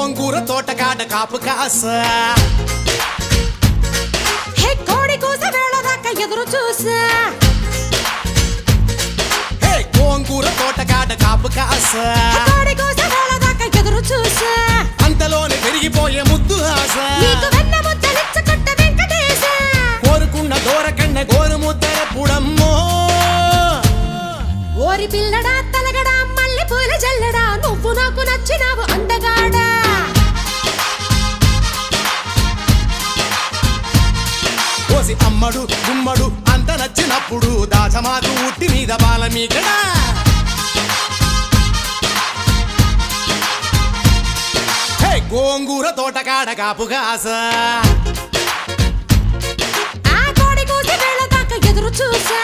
గోంగూర తోటకాడ కాపు కాస హే కోడి కూస వేళ దాకా ఎదురు చూసా హే గోంగూర తోటకాడ కాపు కాస కోడి కూస వేళ దాకా ఎదురు చూసా అంతలోనే పెరిగిపోయే ముద్దు ఆశ నీకు వెన్న ముద్దలిచ్చుకుంట వెంకటేశ కోరుకున్న దూరకన్న గోరు ముద్దర పుడమ్మో ఓరి పిల్లడా తలగడా మల్లె పూల జల్లడా నువ్వు నాకు నచ్చినావు అందగాడా కోసి అమ్మడు గుమ్మడు అంత నచ్చినప్పుడు దాచమాకు ఉట్టి మీద బాల మీకడా హే గోంగూర తోటకాడ కాపు కాస ఆ కోడి కూసి వేళ దాకా ఎదురు చూసా